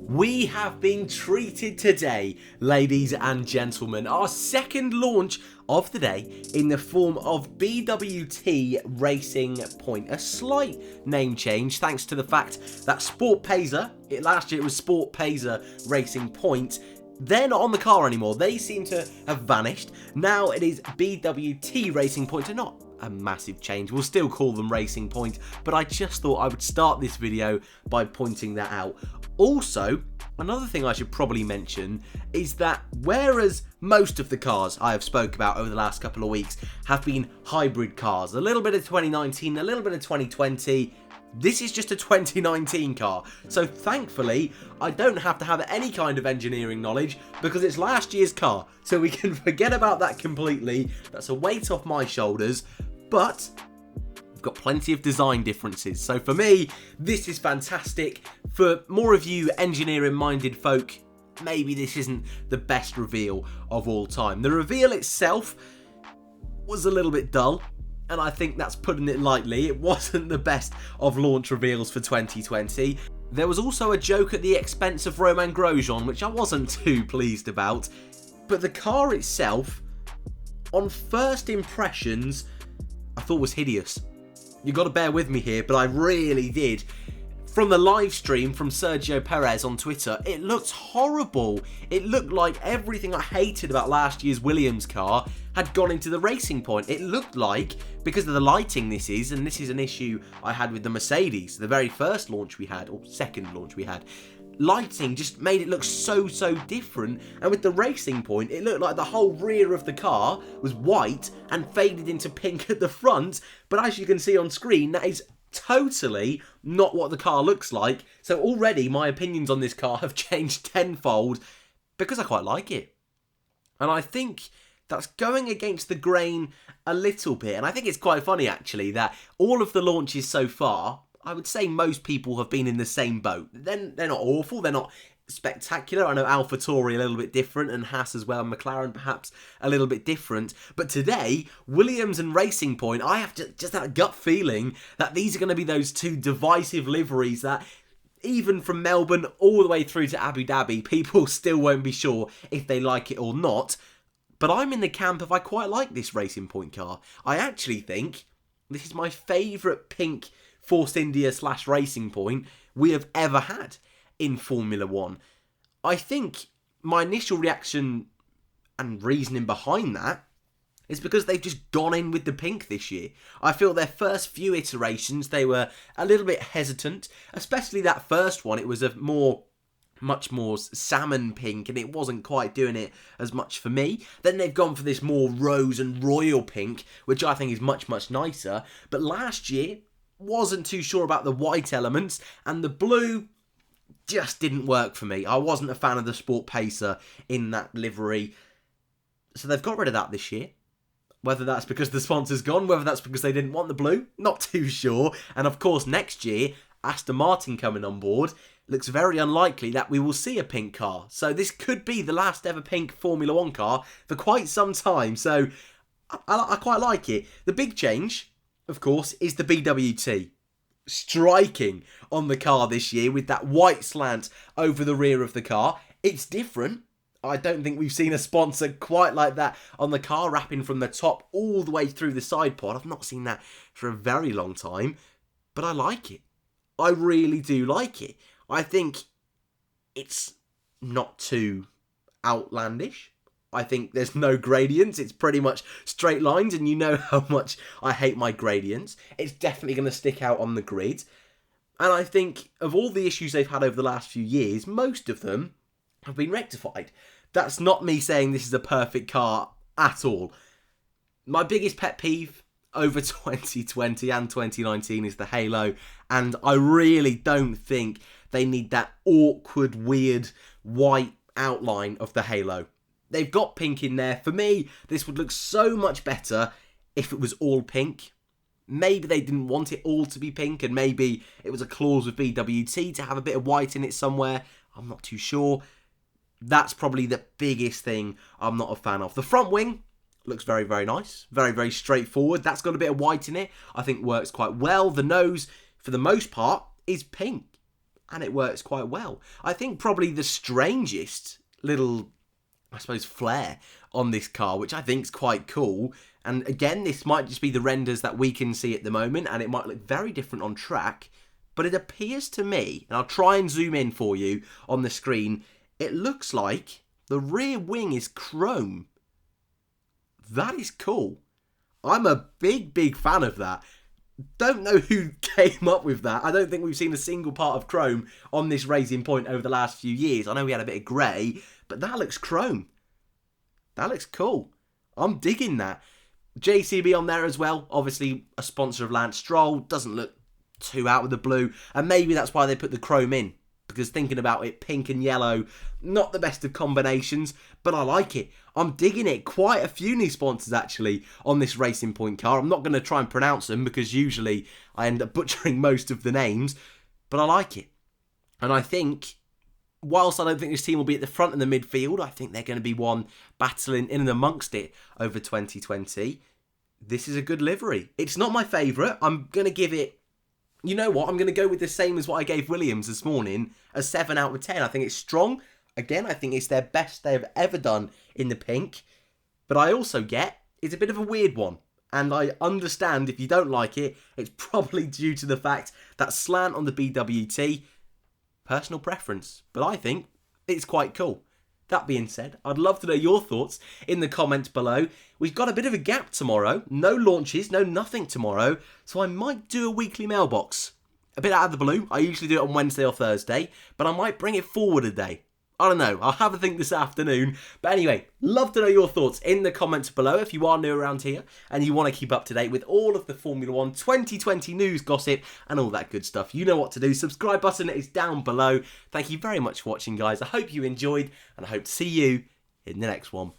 We have been treated today, ladies and gentlemen. Our second launch of the day in the form of BWT Racing Point. A slight name change thanks to the fact that Sport Payzer, last year it was Sport Payzer Racing Point, they're not on the car anymore. They seem to have vanished. Now it is BWT Racing Point, and not a massive change. We'll still call them Racing Point, but I just thought I would start this video by pointing that out. Also, another thing I should probably mention is that whereas most of the cars I have spoke about over the last couple of weeks have been hybrid cars, a little bit of 2019, a little bit of 2020, this is just a 2019 car. So thankfully, I don't have to have any kind of engineering knowledge because it's last year's car. So we can forget about that completely. That's a weight off my shoulders. But we've got plenty of design differences. So for me, this is fantastic. For more of you engineering-minded folk, maybe this isn't the best reveal of all time. The reveal itself was a little bit dull, and I think that's putting it lightly. It wasn't the best of launch reveals for 2020. There was also a joke at the expense of Romain Grosjean, which I wasn't too pleased about. But the car itself, on first impressions, I thought was hideous. You got to bear with me here, but I really did. From the live stream from Sergio Perez on Twitter, it looked horrible. It looked like everything I hated about last year's Williams car had gone into the Racing Point. It looked like, because of the lighting this is, and this is an issue I had with the Mercedes, the very first launch we had, or second launch we had, lighting just made it look so different. And with the Racing Point, it looked like the whole rear of the car was white and faded into pink at the front. But as you can see on screen, that is totally not what the car looks like. So already my opinions on this car have changed tenfold because I quite like it. And I think that's going against the grain a little bit. And I think it's quite funny actually that all of the launches so far, I would say most people have been in the same boat. They're not awful, they're not spectacular. I know AlphaTauri a little bit different, and Haas as well, and McLaren perhaps a little bit different. But today, Williams and Racing Point, I have just that gut feeling that these are going to be those two divisive liveries that even from Melbourne all the way through to Abu Dhabi, people still won't be sure if they like it or not. But I'm in the camp of I quite like this Racing Point car. I actually think this is my favourite pink Force India / Racing Point we have ever had in Formula One. I think my initial reaction and reasoning behind that is because they've just gone in with the pink this year. I feel their first few iterations, they were a little bit hesitant, especially that first one. It was much more salmon pink, and it wasn't quite doing it as much for me. Then they've gone for this more rose and royal pink, which I think is much nicer. But last year, wasn't too sure about the white elements, and the blue just didn't work for me. I wasn't a fan of the Sport Payzer in that livery. So they've got rid of that this year. Whether that's because the sponsor's gone, whether that's because they didn't want the blue, not too sure. And of course, next year, Aston Martin coming on board, looks very unlikely that we will see a pink car. So this could be the last ever pink Formula One car for quite some time. So I quite like it. The big change, of course, is the BWT. Striking on the car this year with that white slant over the rear of the car. It's different. I don't think we've seen a sponsor quite like that on the car, wrapping from the top all the way through the side pod. I've not seen that for a very long time, but I like it. I really do like it. I think it's not too outlandish. I think there's no gradients. It's pretty much straight lines, and you know how much I hate my gradients. It's definitely going to stick out on the grid. And I think of all the issues they've had over the last few years, most of them have been rectified. That's not me saying this is a perfect car at all. My biggest pet peeve over 2020 and 2019 is the halo, and I really don't think they need that awkward, weird, white outline of the halo. They've got pink in there. For me, this would look so much better if it was all pink. Maybe they didn't want it all to be pink, and maybe it was a clause with BWT to have a bit of white in it somewhere. I'm not too sure. That's probably the biggest thing I'm not a fan of. The front wing looks very nice. Very straightforward. That's got a bit of white in it. I think works quite well. The nose, for the most part, is pink. and it works quite well. I think probably the strangest little, I suppose, flair on this car, which I think is quite cool, and again, this might just be the renders that we can see at the moment, and it might look very different on track, but it appears to me, and I'll try and zoom in for you on the screen, it looks like the rear wing is chrome. That is cool. I'm a big fan of that. Don't know who came up with that. I don't think we've seen a single part of chrome on this Racing Point over the last few years. I know we had a bit of grey, but that looks chrome. That looks cool. I'm digging that. JCB on there as well. Obviously a sponsor of Lance Stroll. Doesn't look too out of the blue. And maybe that's why they put the chrome in. Because thinking about it, pink and yellow, not the best of combinations, but I like it. I'm digging it. Quite a few new sponsors, actually, on this Racing Point car. I'm not going to try and pronounce them, because usually I end up butchering most of the names, but I like it. And I think, whilst I don't think this team will be at the front in the midfield, I think they're going to be one battling in and amongst it over 2020. This is a good livery. It's not my favourite. I'm going to give it, you know what, I'm going to go with the same as what I gave Williams this morning, a 7 out of 10. I think it's strong. Again, I think it's their best they have ever done in the pink. But I also get, it's a bit of a weird one. And I understand if you don't like it, it's probably due to the fact that slant on the BWT, personal preference. But I think it's quite cool. That being said, I'd love to know your thoughts in the comments below. We've got a bit of a gap tomorrow. No launches, no nothing tomorrow. So I might do a weekly mailbox. A bit out of the blue. I usually do it on Wednesday or Thursday. But I might bring it forward a day. I don't know. I'll have a think this afternoon. But anyway, love to know your thoughts in the comments below if you are new around here and you want to keep up to date with all of the Formula 1 2020 news, gossip and all that good stuff. You know what to do. Subscribe button is down below. Thank you very much for watching, guys. I hope you enjoyed and I hope to see you in the next one.